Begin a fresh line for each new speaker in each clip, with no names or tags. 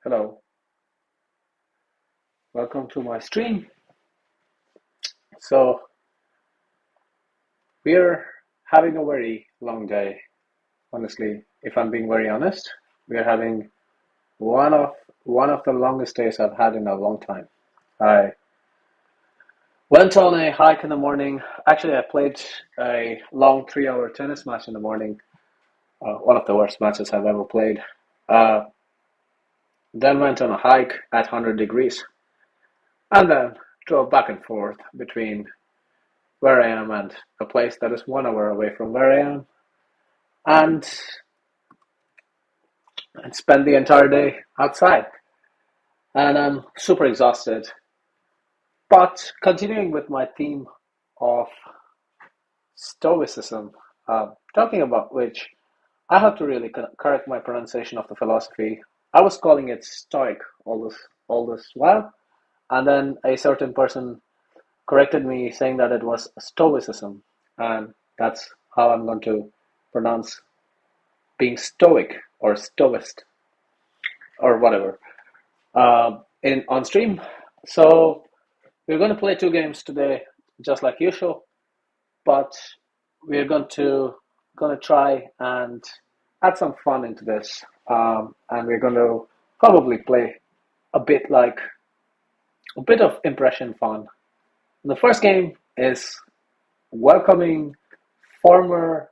Hello, welcome to my stream. So, we're having a very long day. Honestly, if I'm being very honest, we're having one of one of the longest days I've had in a long time. I went on a hike in the morning. Actually, I played a long 3-hour tennis match in the morning. One of the worst matches I've ever played. Uh, then went on a hike at 100 degrees, and then drove back and forth between where I am and a place that is 1 hour away from where I am, and spend the entire day outside. And I'm super exhausted. But continuing with my theme of Stoicism, talking about which, I have to really correct my pronunciation of the philosophy. I was calling it Stoic all this while, and then a certain person corrected me saying that it was Stoicism, and that's how I'm going to pronounce being Stoic or Stoicist or whatever. In on stream. So we're going to play two games today, just like usual, but we're going to try and add some fun into this, and we're going to probably play a bit like a bit of impression fun. The first game is welcoming former,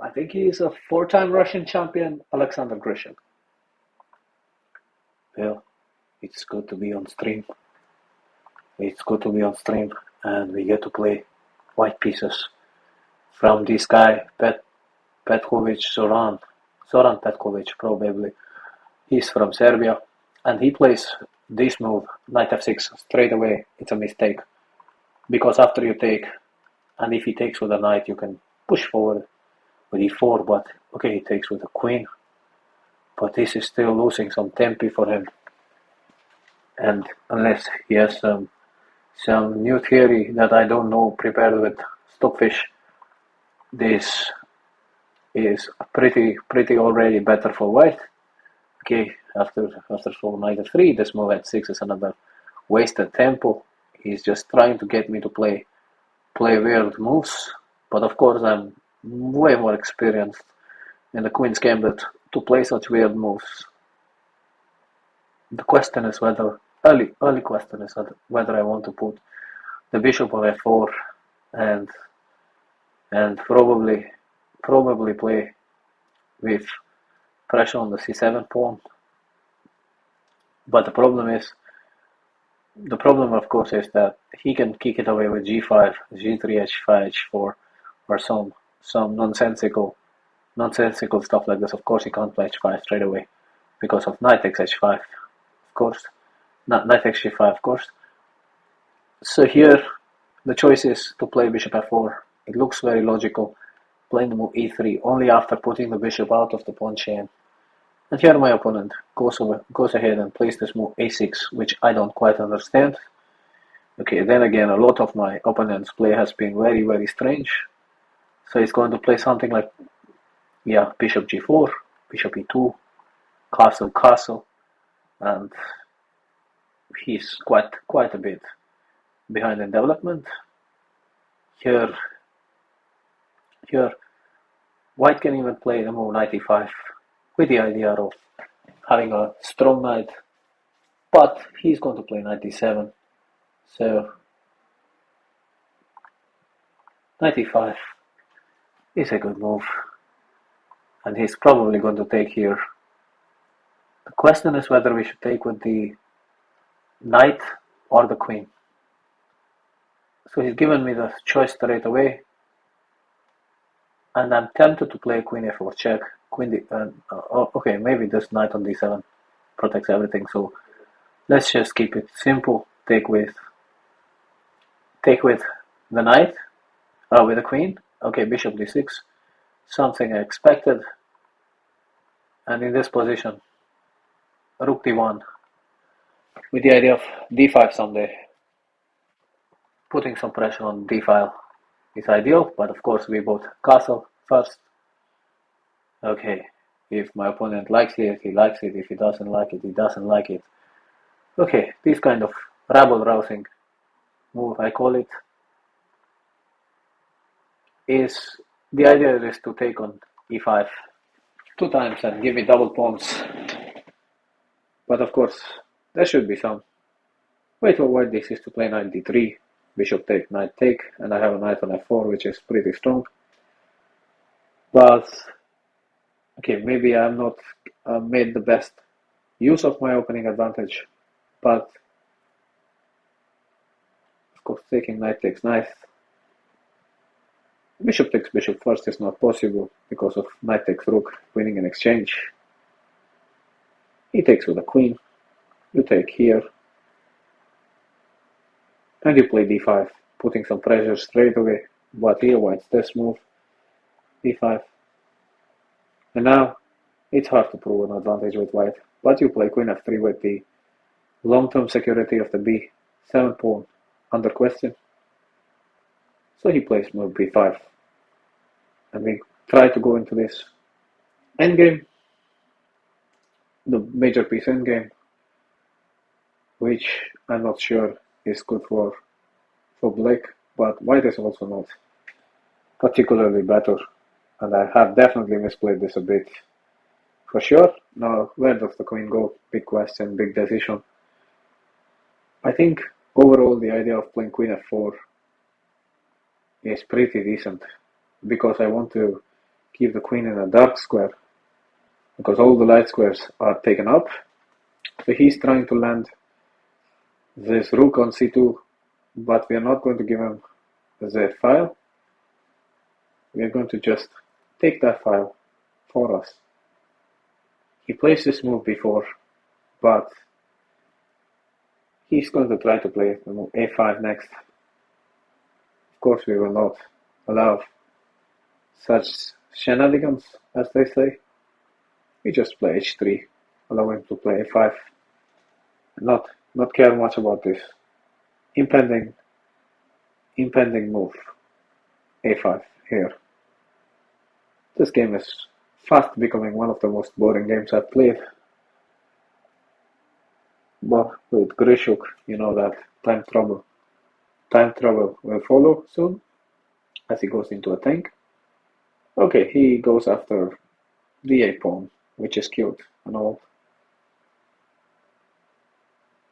I think he's a four-time Russian champion, Alexander Grisham. Well, it's good to be on stream. It's good to be on stream, and we get to play white pieces from this guy, Petkovic Zoran Petkovic, probably. He's from Serbia, and he plays this move, knight f6, straight away. It's a mistake, because after you take, and if he takes with a knight, you can push forward with e4, but okay, he takes with a queen, but this is still losing some tempi for him, and unless he has some new theory that I don't know prepared with Stockfish, this is pretty already better for white. Okay, after full knight f3, this move at 6 is another wasted tempo. He's just trying to get me to play weird moves, but of course I'm way more experienced in the Queen's Gambit to play such weird moves. The question is whether early question is whether I want to put the bishop on f4 and probably play with pressure on the c7 pawn. But the problem of course is that he can kick it away with g5, g3, h5, h4, or some nonsensical stuff like this. Of course, he can't play h5 straight away because of knight takes h5, of course, not knight takes g5, of course. So here, the choice is to play bishop f4. It looks very logical, playing the move e3 only after putting the bishop out of the pawn chain. And here my opponent goes ahead and plays this move a6, which I don't quite understand. Okay, then again, a lot of my opponent's play has been very strange. So he's going to play something like, yeah, bishop g4, bishop e2, castle, and he's quite a bit behind in development. Here, white can even play the move knight e5 with the idea of having a strong knight, but he's going to play knight e7. So knight e5 is a good move, and he's probably going to take here. The question is whether we should take with the knight or the queen. So he's given me the choice straight away, and I'm tempted to play queen f4 check. Okay, maybe this knight on d7 protects everything. So let's just keep it simple. Take with the knight, with the queen. Okay, bishop d6, something I expected. And in this position, rook d1, with the idea of d5 someday. Putting some pressure on d file is ideal, but of course we bought castle first. Okay, If my opponent likes it, he likes it. If he doesn't like it, he doesn't like it. Okay, this kind of rabble-rousing move, I call it, is the idea is to take on e5 two times and give me double pawns. But of course, there should be some way to avoid this is to play knight d3, bishop take, knight take, and I have a knight on f4, which is pretty strong. But okay, maybe I'm not made the best use of my opening advantage, but of course taking knight takes knight. Bishop takes bishop first is not possible because of knight takes rook, winning an exchange. He takes with a queen, you take here, and you play d5, putting some pressure straight away, but here white's this move, d5. And now, it's hard to prove an advantage with white, but you play queen f3 with the long-term security of the b7 pawn under question. So he plays move b5. And we try to go into this endgame, the major piece endgame, which I'm not sure is good for black, but white is also not particularly better. And I have definitely misplayed this a bit. For sure. Now, where does the queen go? Big question, big decision. I think overall the idea of playing queen f4 is pretty decent because I want to keep the queen in a dark square because all the light squares are taken up. So he's trying to land this rook on c2, but we are not going to give him the file. We are going to just take that file for us. He plays this move before, but he's going to try to play the move a5 next. Of course, we will not allow such shenanigans, as they say. We just play h3, allow him to play a5. Not care much about this impending move a5 here. This game is fast becoming one of the most boring games I've played. But with Grishuk, you know that time trouble will follow soon as he goes into a tank. Okay, he goes after the a pawn, which is cute and all.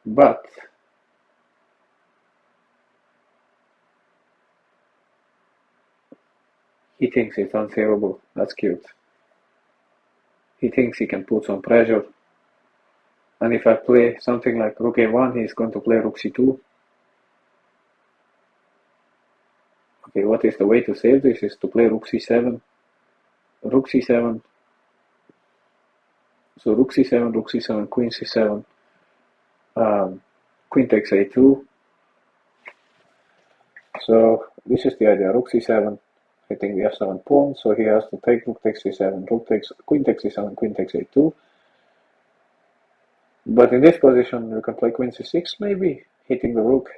But he thinks it's unsavable. That's cute. He thinks he can put some pressure. And if I play something like rook a1, he's going to play rook c2. Okay, what is the way to save this is to play rook c7. Rook c7. So rook c7, rook c7, queen c7. Queen takes a2. So this is the idea. Rook c7, hitting the f7 pawn. So he has to take rook takes c7, queen takes c7, queen takes a2. But in this position, we can play queen c6 maybe, hitting the rook.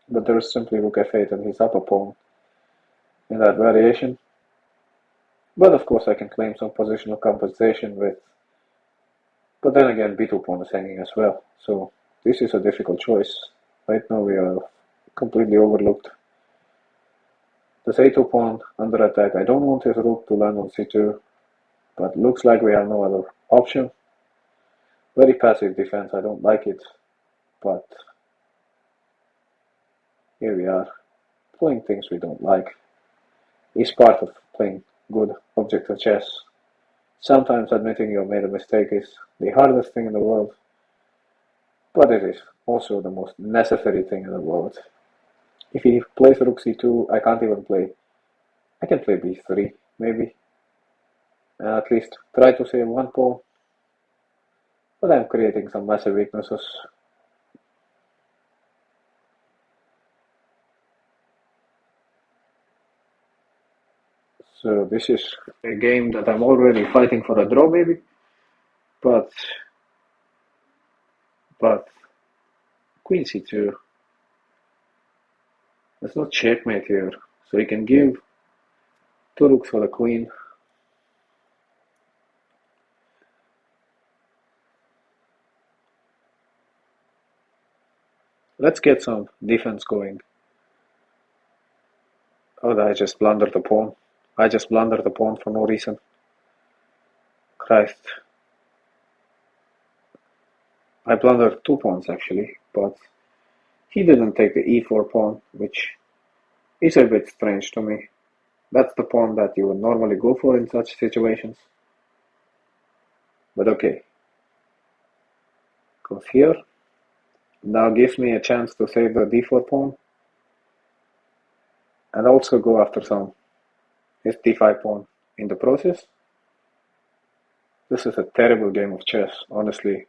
But there is simply rook f8 and his upper pawn in that variation. But of course I can claim some positional compensation with, but then again b2 pawn is hanging as well. So this is a difficult choice. Right now we are completely overlooked. This a2 pawn under attack. I don't want his rook to land on c2, but looks like we have no other option. Very passive defense, I don't like it, but here we are, playing things we don't like. It's part of playing good objective chess. Sometimes admitting you made a mistake is the hardest thing in the world, but it is also the most necessary thing in the world. If he plays rook c2, I can't even play. I can play b3, maybe, and at least try to save one pawn, but I'm creating some massive weaknesses. So this is a game that I'm already fighting for a draw maybe, but queen c2, there's no checkmate here, so he can give two rooks for the queen. Let's get some defense going. Oh, I just blundered the pawn. I just blundered the pawn for no reason. Christ. I blundered 2 pawns actually, but he didn't take the e4 pawn, which is a bit strange to me. That's the pawn that you would normally go for in such situations. But okay. Goes here. Now gives me a chance to save the d4 pawn. And also go after his d5 pawn in the process. This is a terrible game of chess, honestly.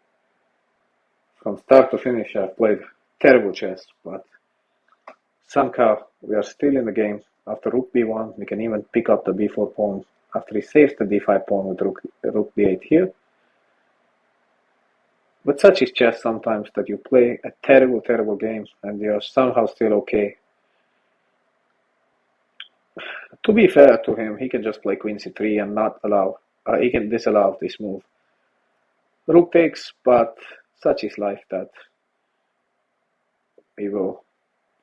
From start to finish, I've played terrible chess, but somehow we are still in the game. After rook b1, we can even pick up the b4 pawn. After he saves the d5 pawn with rook d8 here. But such is chess sometimes, that you play a terrible, terrible game and you're somehow still okay. To be fair to him, he can just play queen c3 and not allow, he can disallow this move. Rook takes, but such is life that we will.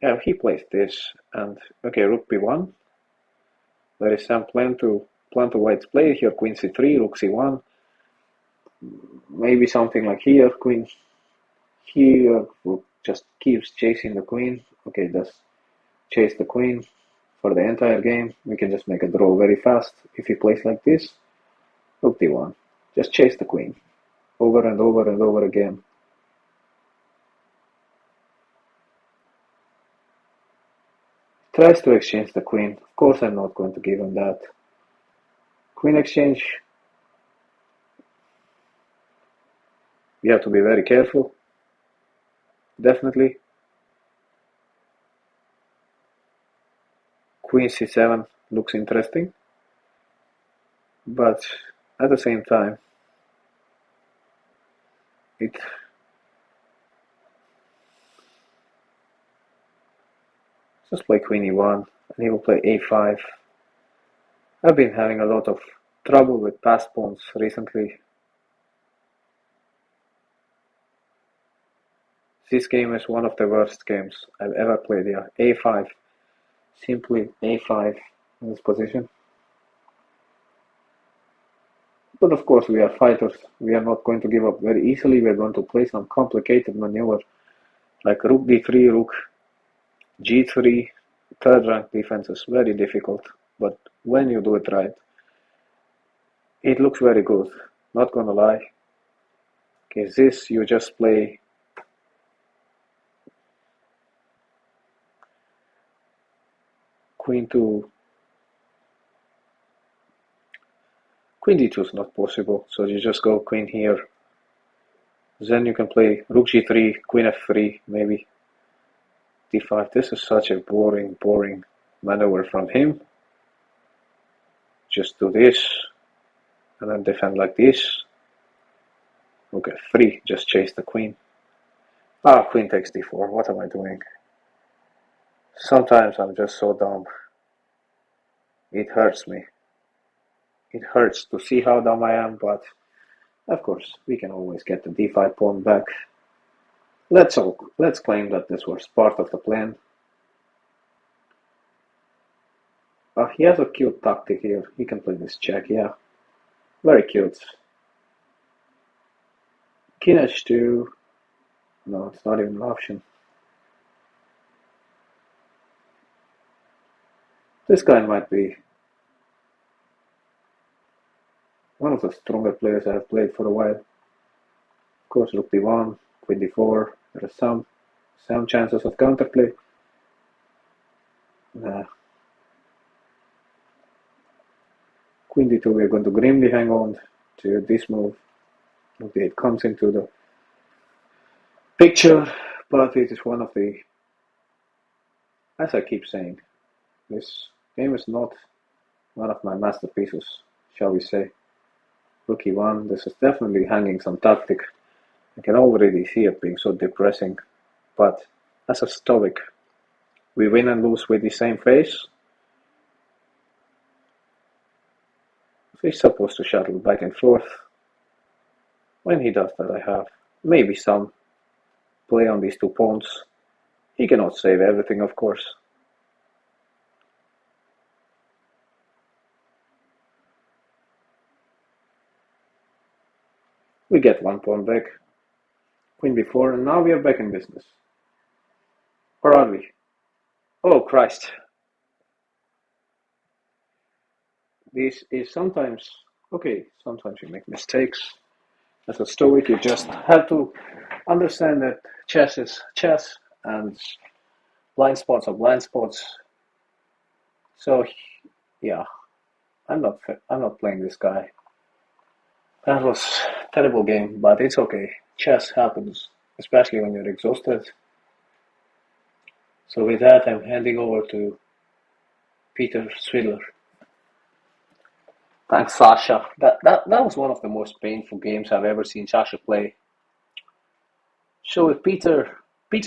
Yeah, he plays this, and okay, rook b1. There is some plan to white's play here. Queen c3, rook c1. Maybe something like here. Queen here. Rook just keeps chasing the queen. Okay, does chase the queen for the entire game. We can just make a draw very fast if he plays like this. Rook d1. Just chase the queen over and over and over again. Tries to exchange the queen. Of course, I'm not going to give him that. Queen exchange. We have to be very careful. Definitely. Queen c7 looks interesting. But at the same time, it just play queen e1 and he will play a5. I've been having a lot of trouble with passed pawns recently. This game is one of the worst games I've ever played here. a5. Simply a5 in this position. But of course we are fighters. We are not going to give up very easily. We are going to play some complicated maneuver like rook d3, rook g3. Third rank defense is very difficult, but when you do it right, it looks very good. Not gonna lie. Okay, this you just play queen to queen d2 is not possible, so you just go queen here. Then you can play rook g3, queen f3, maybe d5. This is such a boring maneuver from him. Just do this, and then defend like this. Rook f3, just chase the queen. Ah, queen takes d4, what am I doing? Sometimes I'm just so dumb. It hurts me. It hurts to see how dumb I am, but of course, we can always get the d5 pawn back. Let's claim that this was part of the plan. He has a cute tactic here. He can play this check, yeah. Very cute. King h2. No, it's not even an option. This guy might be one of the stronger players I have played for a while. Of course, rook d1, queen d4. There are some chances of counterplay. Queen d2, we're going to grimly hang on to this move. Okay, it comes into the picture, but it is one of the, as I keep saying, this game is not one of my masterpieces, shall we say. Rook e1, this is definitely hanging some tactic. I can already see it being so depressing, but as a Stoic, we win and lose with the same face. He's supposed to shuttle back and forth. When he does that, I have maybe some play on these 2 pawns. He cannot save everything, of course. We get 1 pawn back, queen b4, and now we are back in business. Or are we? Oh, Christ. This is sometimes, okay, sometimes you make mistakes. As a Stoic, you just have to understand that chess is chess and blind spots are blind spots. So, yeah, I'm not playing this guy. That was a terrible game, but it's okay. Chess happens, especially when you're exhausted. So with that, I'm handing over to Peter Swidler. Thanks, Sasha. That was one of the most painful games I've ever seen Sasha play. So with Peter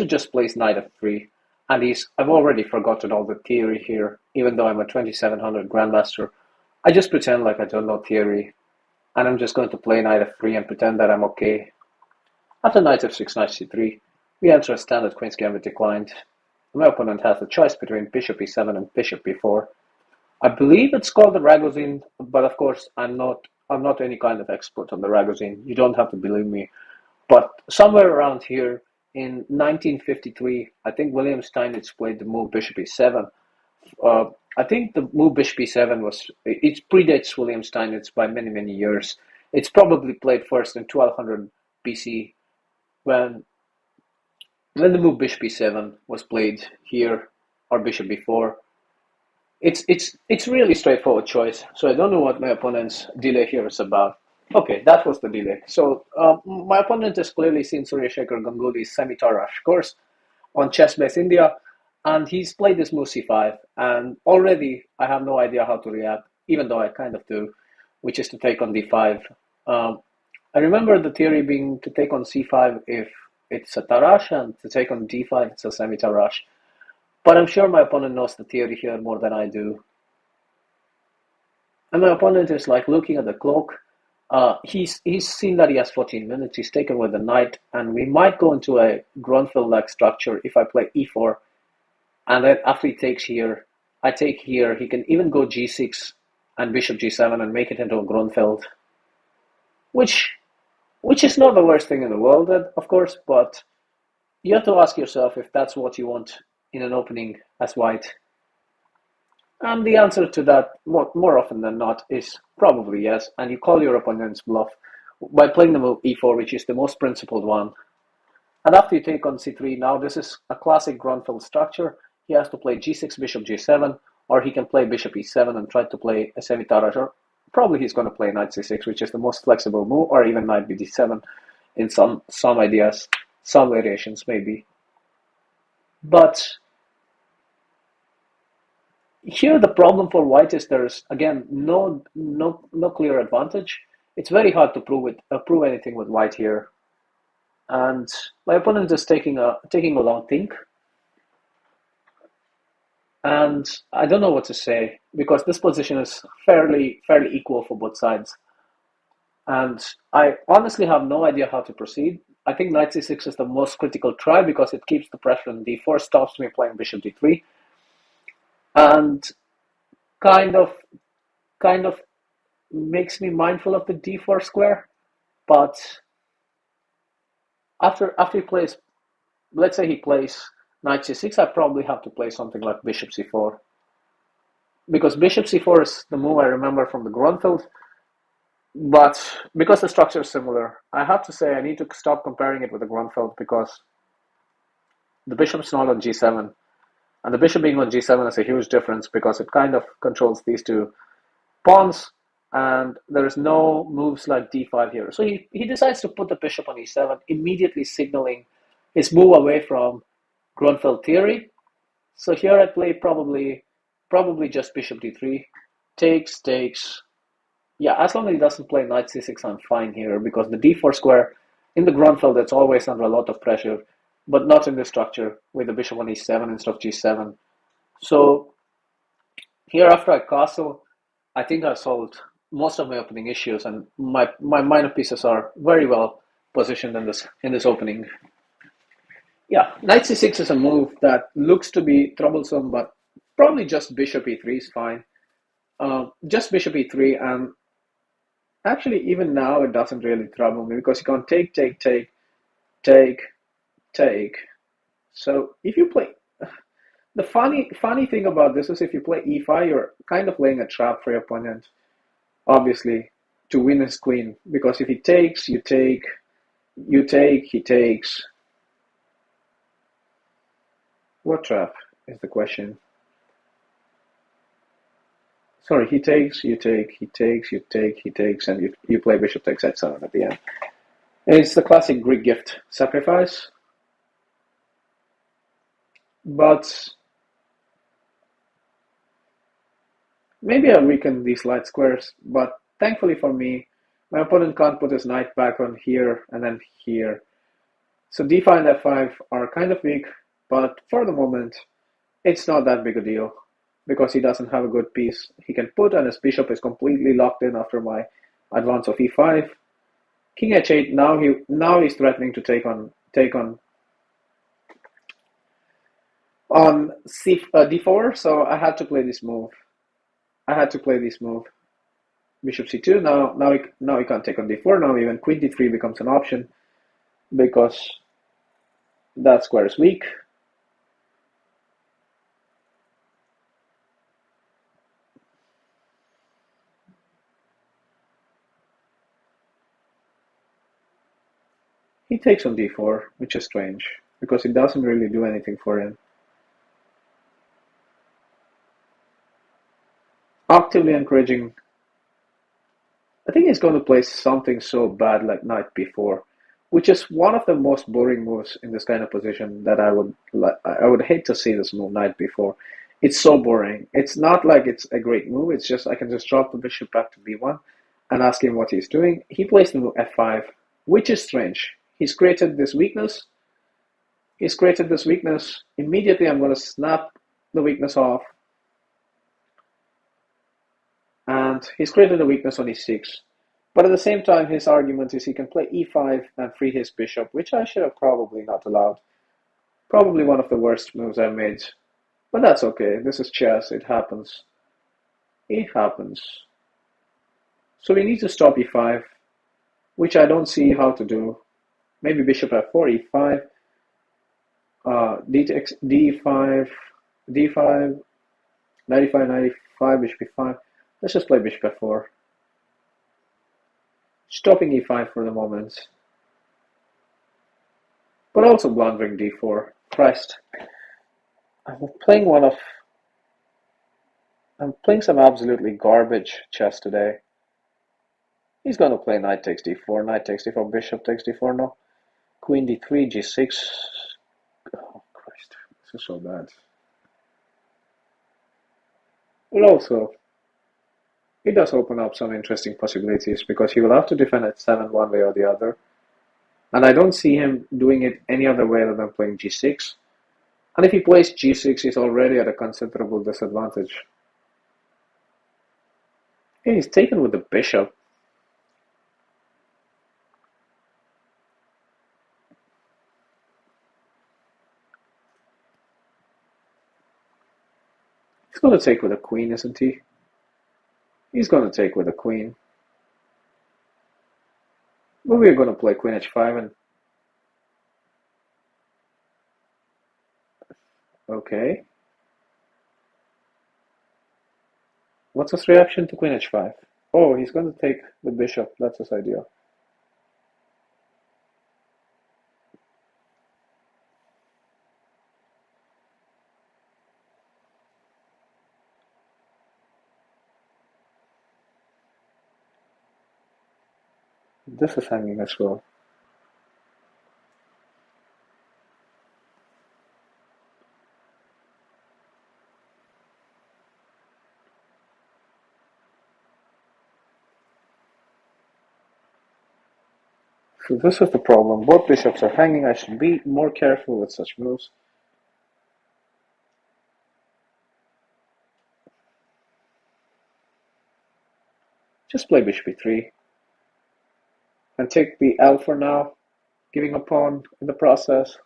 just plays knight f3, and I've already forgotten all the theory here, even though I'm a 2700 grandmaster. I just pretend like I don't know theory, and I'm just going to play knight f3 and pretend that I'm okay. After knight f6, knight c3, we enter a standard queen's gambit declined. My opponent has the choice between bishop e7 and bishop b4. I believe it's called the Ragozin, but of course I'm not any kind of expert on the Ragozin. You don't have to believe me. But somewhere around here in 1953, I think William Steinitz played the move bishop e7. I think the move bishop e7 it predates William Steinitz by many years. It's probably played first in 1200 BC when the move bishop e7 was played here, or bishop b4. It's really straightforward choice. So I don't know what my opponent's delay here is about. Okay, that was the delay. So my opponent has clearly seen Surya Shekhar Ganguly's semi-Tarash course on ChessBase India, and he's played this move c5. And already I have no idea how to react, even though I kind of do, which is to take on d5. I remember the theory being to take on c5 if it's a Tarash, and to take on d5 it's a semi-Tarash. But I'm sure my opponent knows the theory here more than I do. And my opponent is like looking at the clock. He's seen that he has 14 minutes. He's taken with the knight, and we might go into a Grunfeld-like structure if I play e4. And then after he takes here, I take here. He can even go g6 and bishop g7 and make it into a Grunfeld, which is not the worst thing in the world, of course. But you have to ask yourself if that's what you want in an opening as white. And the answer to that, more often than not, is probably yes. And you call your opponent's bluff by playing the move e4, which is the most principled one. And after you take on c3, now this is a classic Grunfeld structure. He has to play g6, bishop g7, or he can play bishop e7 and try to play a semi-Tarash. Or probably he's going to play knight c6, which is the most flexible move, or even knight bd7 in some ideas, some variations maybe. But here the problem for white is there's again no clear advantage. It's very hard to prove anything with white here, and my opponent is taking a long think, and I don't know what to say because this position is fairly equal for both sides, and I honestly have no idea how to proceed. I think knight c6 is the most critical try because it keeps the pressure on d4, stops me playing bishop d3, and kind of makes me mindful of the d4 square. But after he plays, let's say he plays knight c6, I probably have to play something like bishop c4, because bishop c4 is the move I remember from the Grunfeld. But because the structure is similar, I have to say I need to stop comparing it with the Grunfeld because the bishop's not on g7, and the bishop being on g7 is a huge difference because it kind of controls these two pawns, and there's no moves like d5 here. So he decides to put the bishop on e7, immediately signaling his move away from Grunfeld theory. So here I play probably just bishop d3, takes. Yeah, as long as he doesn't play knight c6, I'm fine here because the d4 square in the Grunfeld, it's always under a lot of pressure, but not in this structure with the bishop on e7 instead of g7. So here after I castle, I think I've solved most of my opening issues, and my minor pieces are very well positioned in this opening.
Yeah, knight c6 is a move that looks to be troublesome, but probably just bishop e3 is fine. Just bishop e3, and actually even now it doesn't really trouble me because you can take, take. So if you play, the funny thing about this is if you play e5, you're kind of laying a trap for your opponent, obviously, to win his queen. Because if he takes, you take, you take, he takes. What trap is the question? Sorry, he takes, you take, he takes, you take, he takes, and you play bishop takes x7 at the end. It's the classic Greek gift sacrifice, but maybe I weaken these light squares. But thankfully for me, my opponent can't put his knight back on here and then here. So d5 and f5 are kind of weak, but for the moment, it's not that big a deal because he doesn't have a good piece he can put, and his bishop is completely locked in after my advance of e5. King h8. Now he's threatening to take on d4. So I had to play this move. Bishop c2. Now he can't take on d4. Now even queen d3 becomes an option because that square is weak. He takes on d4, which is strange because it doesn't really do anything for him. Actively encouraging. I think he's going to play something so bad like knight b4, which is one of the most boring moves in this kind of position that I would hate to see this move, knight b4. It's so boring. It's not like it's a great move. It's just I can just drop the bishop back to b1 and ask him what he's doing. He plays the move f5, which is strange. He's created this weakness. He's created this weakness. Immediately, I'm going to snap the weakness off, and he's created a weakness on e6. But at the same time, his argument is he can play e5 and free his bishop, which I should have probably not allowed. Probably one of the worst moves I made. But that's okay. This is chess. It happens. It happens. So we need to stop e5, which I don't see how to do. Maybe bishop f4, e5, d5, d5, 95, 95, bishop e5. Let's just play bishop f4. Stopping e5 for the moment. But also blundering d4. Christ. I'm playing one of I'm playing some absolutely garbage chess today. He's gonna play knight takes d4, knight takes d4, bishop takes d4, no. Queen d3, g6. Oh, Christ. This is so bad. Well, also, it does open up some interesting possibilities because he will have to defend at 7 one way or the other. And I don't see him doing it any other way other than playing g6. And if he plays g6, he's already at a considerable disadvantage. Yeah, he's taken with the bishop. He's going to take with a queen, isn't he? He's going to take with a queen. But we're going to play queen h5 and... Okay. What's his reaction to queen h5? Oh, he's going to take the bishop. That's his idea. This is hanging as well. So this is the problem. Both bishops are hanging. I should be more careful with such moves. Just play bishop e3 and take the L for now, giving a pawn in the process.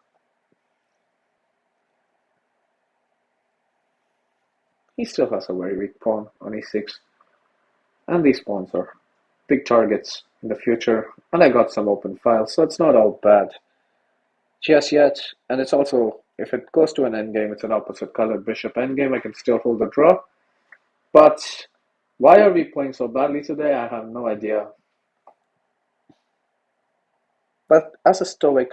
he still has a very weak pawn on e6. And these pawns are big targets in the future. And I got some open files, so it's not all bad just yet. And it's also, if it goes to an endgame, it's an opposite colored bishop endgame. I can still hold the draw. But why are we playing so badly today? I have no idea. But as a Stoic,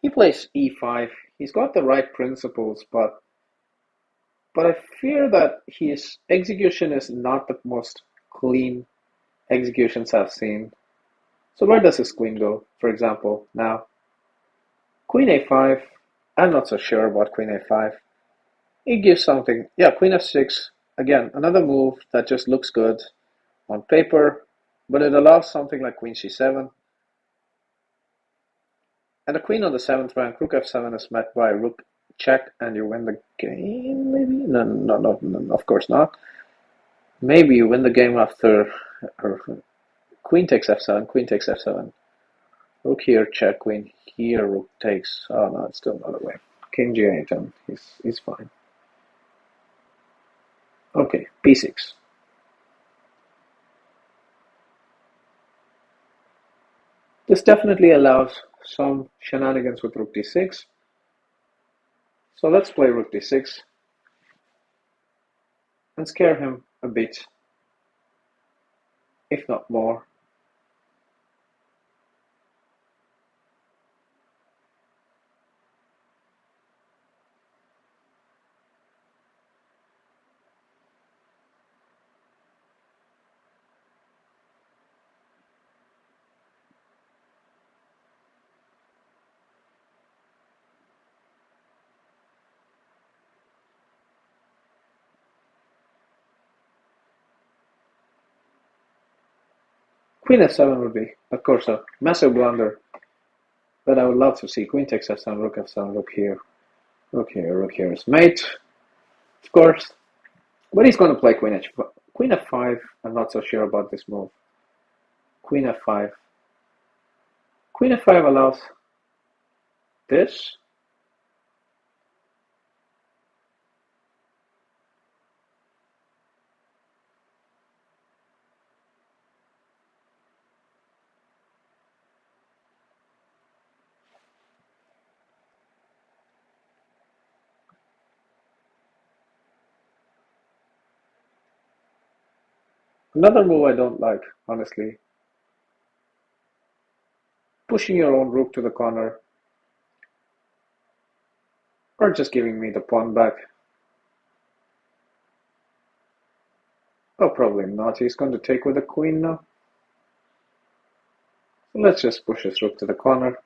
he plays e5. He's got the right principles, but I fear that his execution is not the most clean executions I've seen. So where does his queen go, for example, now? Queen a5. I'm not so sure about queen a5. It gives something. Yeah, queen f6. Again, another move that just looks good on paper, but it allows something like queen c7. And the queen on the 7th rank, rook f7 is met by rook check, and you win the game, maybe? No, of course not. Maybe you win the game after queen takes f7, queen takes f7. Rook here, check, queen here, rook takes. Oh no, it's still another way. King g8, and he's fine. Okay, b6. This definitely allows some shenanigans with rook d6. So let's play rook d6 and scare him a bit, if not more. Queen f7 would be, of course, a massive blunder, but I would love to see queen takes f7, rook here, rook here, rook here is mate, of course. But he's going to play queen h5. Queen f5, I'm not so sure about this move. Queen f5. Queen f5 allows this. Another move I don't like, honestly. Pushing your own rook to the corner, or just giving me the pawn back. Oh, probably not. He's going to take with the queen now. So let's just push his rook to the corner.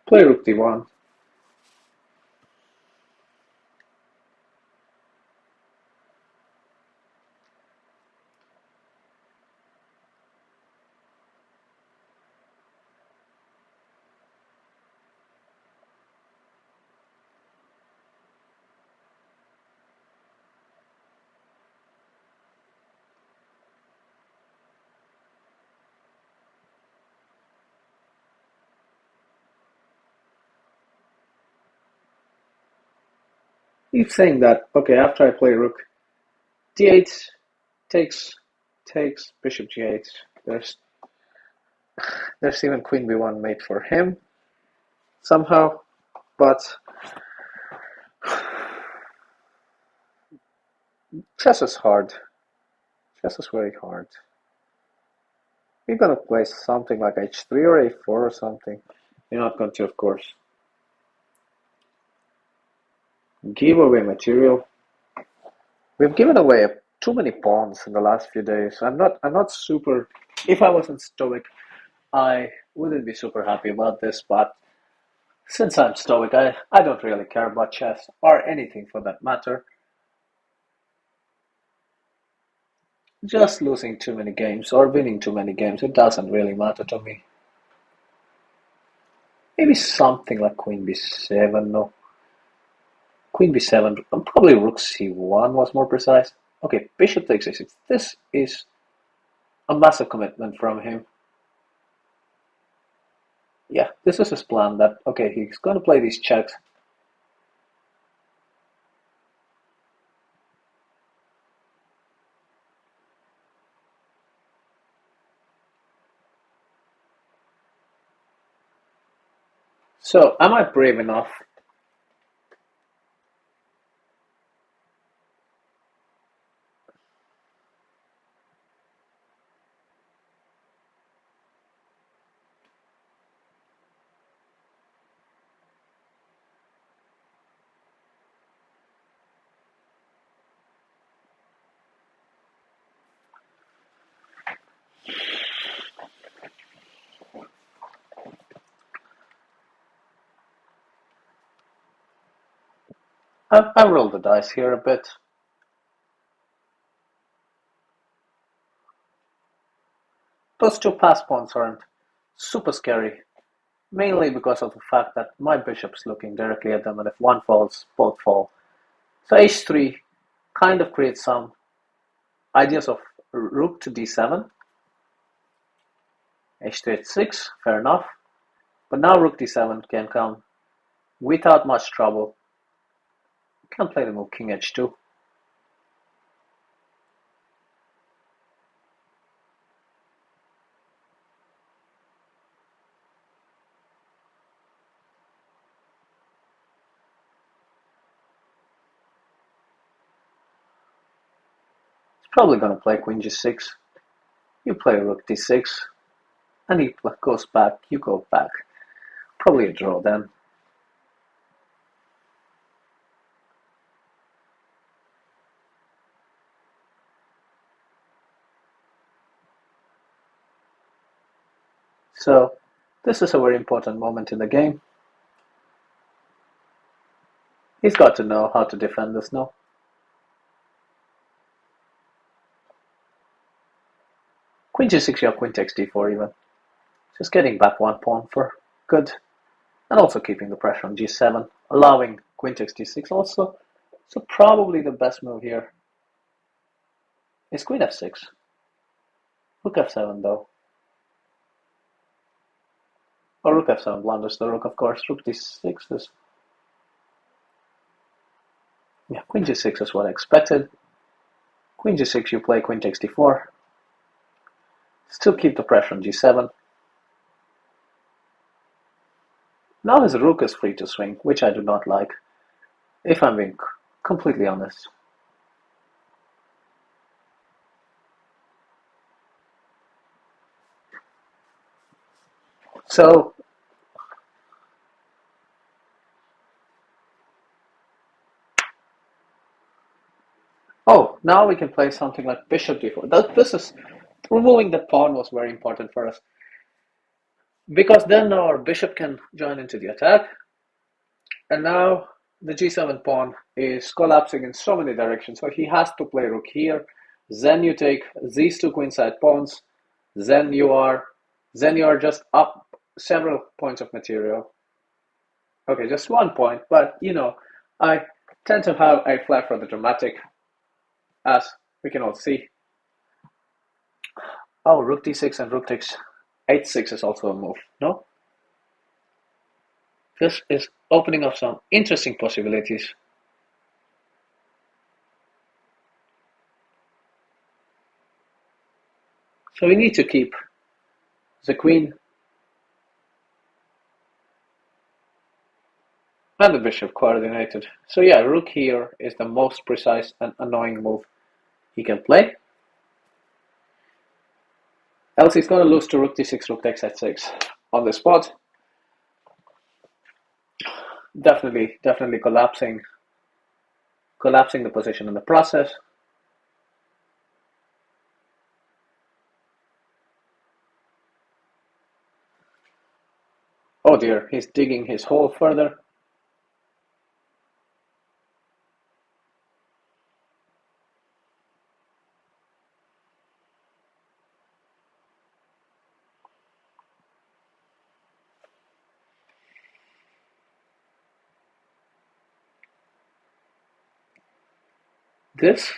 Play rook d1. He's saying that, okay, after I play rook d8, takes bishop g8. There's even queen b1 made for him somehow, but chess is hard. Chess is very hard. You're gonna play something like h3 or a4 or something. You're not going to, of course, give away material. We've given away too many pawns in the last few days. I'm not super. If I wasn't Stoic, I wouldn't be super happy about this. But since I'm Stoic, I don't really care about chess or anything for that matter. Just losing too many games or winning too many games, it doesn't really matter to me. Maybe something like queen b7, no. Queen b7, probably rook c1 was more precise. Okay, bishop takes a6. This is a massive commitment from him. Yeah, this is his plan that, okay, he's going to play these checks. So, am I brave enough? I roll the dice here a bit. Those two pass pawns aren't super scary, mainly because of the fact that my bishop's looking directly at them, and if one falls, both fall. So h3 kind of creates some ideas of rook to d7, h3 h6, fair enough. But now rook d7 can come without much trouble. You can play the move king h2. It's probably going to play queen g6. You play rook d6, and he goes back, you go back. Probably a draw then. So this is a very important moment in the game. He's got to know how to defend this now. Queen g6 or queen takes d4 even. Just getting back one pawn for good. And also keeping the pressure on g7, allowing queen takes d6 also. So probably the best move here is queen f6. Rook f7 though. Or rook f7 blunders the rook, of course. Rook d6 is... Yeah, queen g6 is what I expected. Queen g6 you play queen takes d4. Still keep the pressure on g7. Now his rook is free to swing, which I do not like, if I'm being completely honest. So, oh, now we can play something like bishop d4. This is, removing the pawn was very important for us, because then our bishop can join into the attack, and now the g7 pawn is collapsing in so many directions, so he has to play rook here. Then you take these two queenside pawns, then you are just up several points of material. Okay, just 1 point, but I tend to have a flair for the dramatic, as we can all see. Oh, rook d6 and rook takes h6 is also a move, no? This is opening up some interesting possibilities. So we need to keep the queen and the bishop coordinated. So yeah, rook here is the most precise and annoying move he can play. Else he's going to lose to rook d6, rook takes h6 on the spot. Definitely collapsing the position in the process. Oh dear, he's digging his hole further. This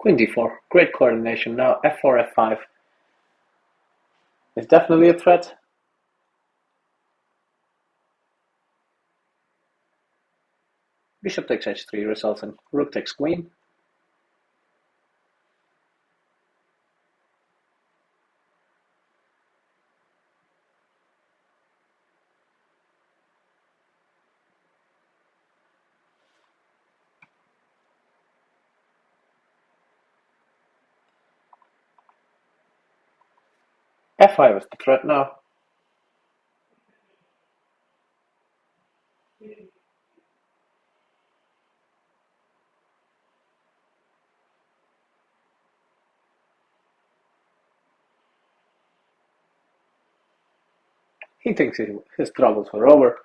Queen d4. Great coordination. Now f4, f5 is definitely a threat. Bishop takes h3 results in rook takes queen. f5 is the threat now. He thinks his troubles are over,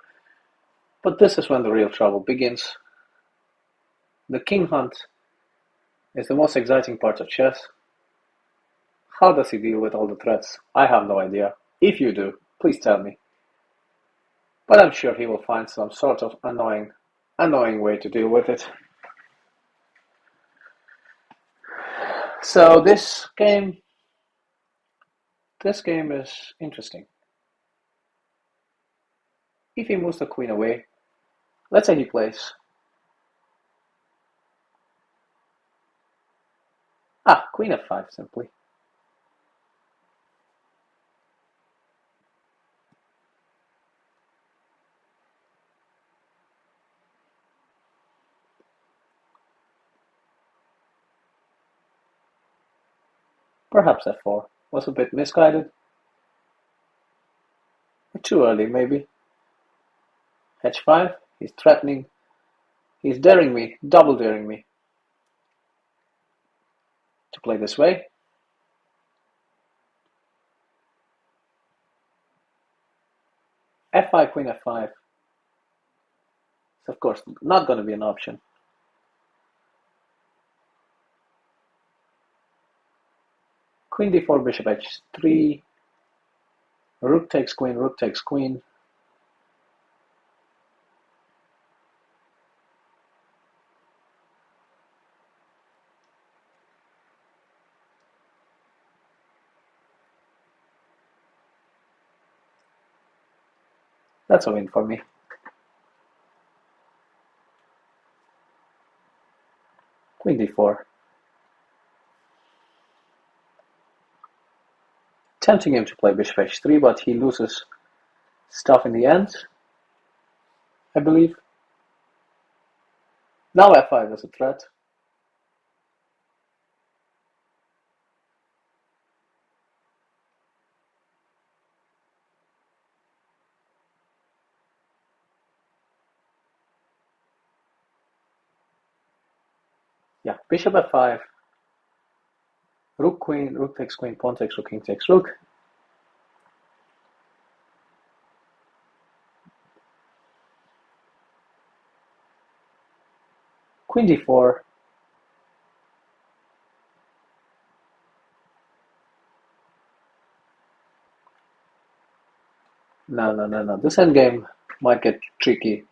but this is when the real trouble begins. The king hunt is the most exciting part of chess. How does he deal with all the threats? I have no idea. If you do, please tell me. But I'm sure he will find some sort of annoying way to deal with it. So this game is interesting. If he moves the queen away, let's say he plays queen f5 simply. Perhaps f4 was a bit misguided. Too early, maybe. h5, he's threatening. He's daring me, double daring me to play this way. f5, queen f5 is of course not going to be an option. Queen d4, bishop h3, rook takes queen, rook takes queen. That's a win for me. Queen d4. Tempting him to play bishop h3, but he loses stuff in the end, I believe. Now f5 is a threat. Yeah, bishop f5, rook queen, rook takes queen, pawn takes rook, king takes rook. Queen d4. No. This endgame might get tricky.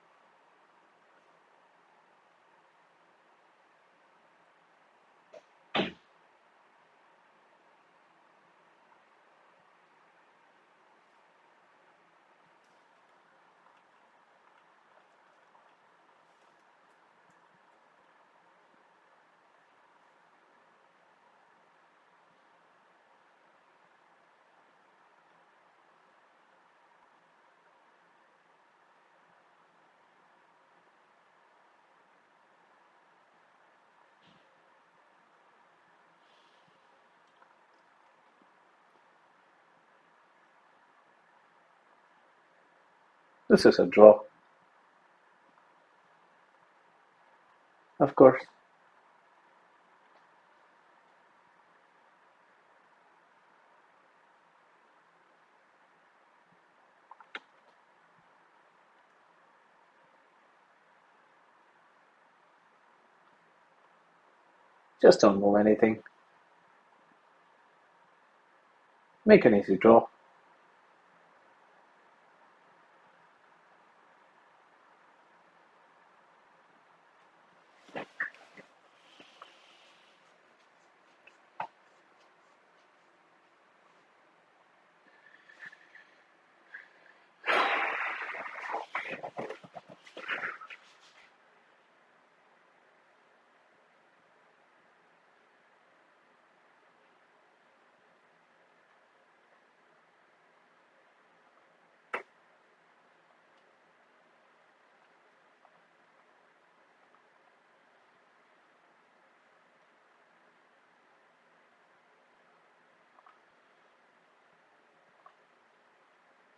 This is a draw, of course. Just don't move anything. Make an easy draw.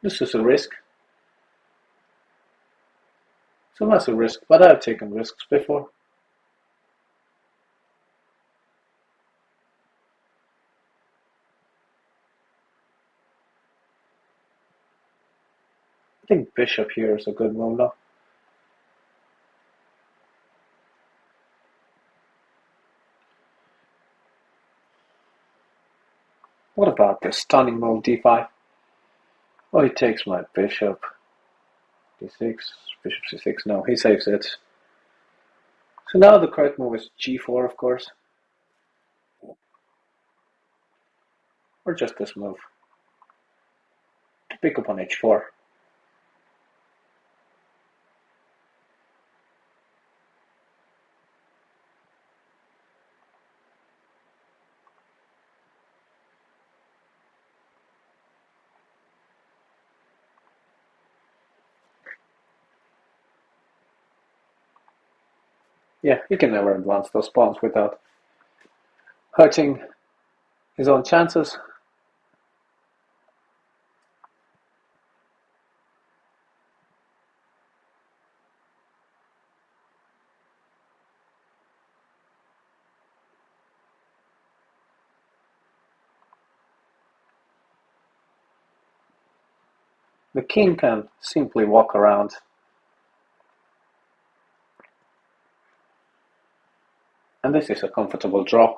This is a risk. It's a massive risk, but I've taken risks before. I think bishop here is a good move now. What about this stunning move d5? Oh, he takes my bishop. d6, bishop c6. No, he saves it. So now the correct move is g4, of course. Or just this move. To pick up on h4. Yeah, he can never advance those pawns without hurting his own chances. The king can simply walk around. And this is a comfortable draw.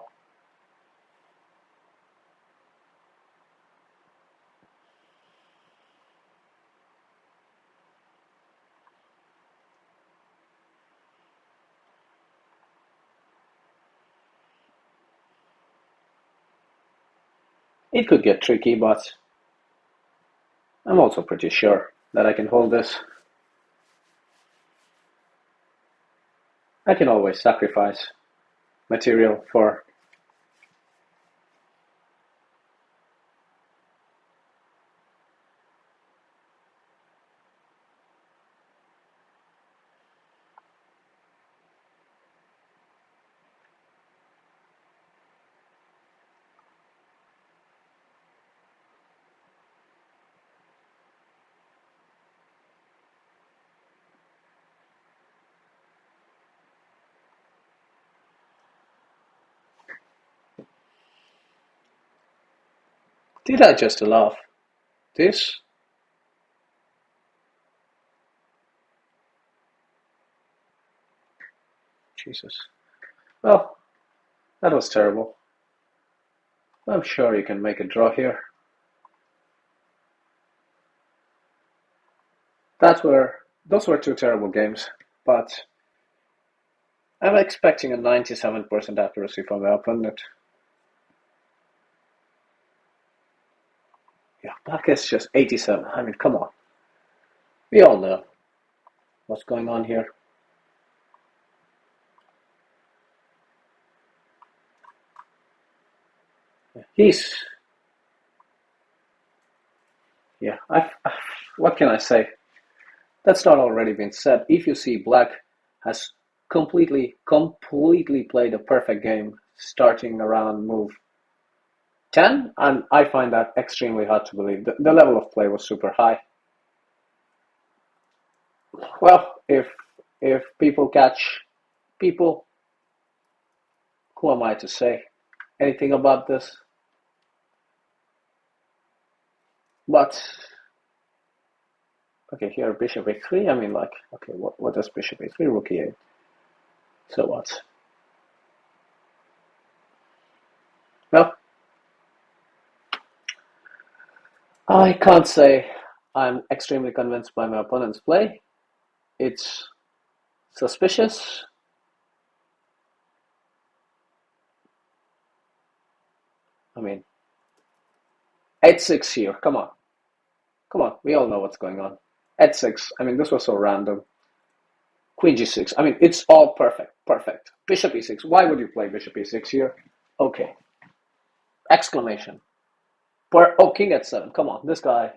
It could get tricky, but I'm also pretty sure that I can hold this. I can always sacrifice material for. Did I just allow this? Jesus. Well, that was terrible. I'm sure you can make a draw here. Those were two terrible games, but I'm expecting a 97% accuracy from my opponent. Yeah, black is just 87. I mean, come on. We all know what's going on here. He's, yeah, what can I say? That's not already been said. If you see black has completely played a perfect game starting around move 10, and I find that extremely hard to believe. The level of play was super high. Well, if people catch people, who am I to say anything about this? But okay, here bishop a3. I mean, like, okay, what does bishop a3, rook e8? So what? Well, I can't say I'm extremely convinced by my opponent's play. It's suspicious. I mean, h6 here. Come on. Come on. We all know what's going on. h6. I mean, this was so random. Queen g6. I mean, it's all perfect. Perfect. Bishop e6. Why would you play bishop e6 here? Okay. Exclamation. Oh, king h7. Come on. This guy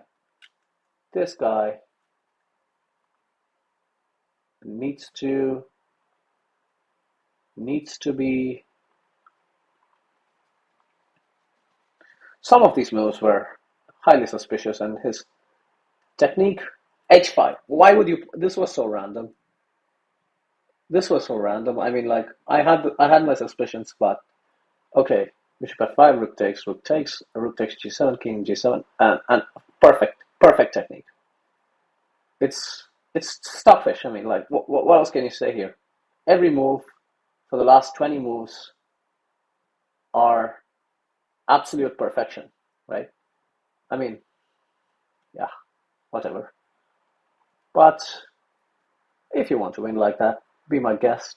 needs to be. Some of these moves were highly suspicious, and his
Technique, h5. Why would you? This was so random. This was so random. I mean, like I had my suspicions, but okay. Bishop f5, rook takes g7, king g7, and perfect technique. It's stuffish. I mean, like what else can you say here? Every move for the last 20 moves are absolute perfection, right? I mean, yeah, whatever. But if you want to win like that, be my guest.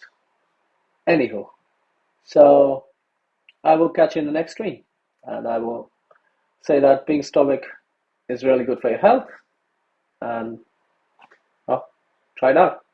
Anywho, so I will catch you in the next stream, and I will say that being stoic is really good for your health, and well, try it out.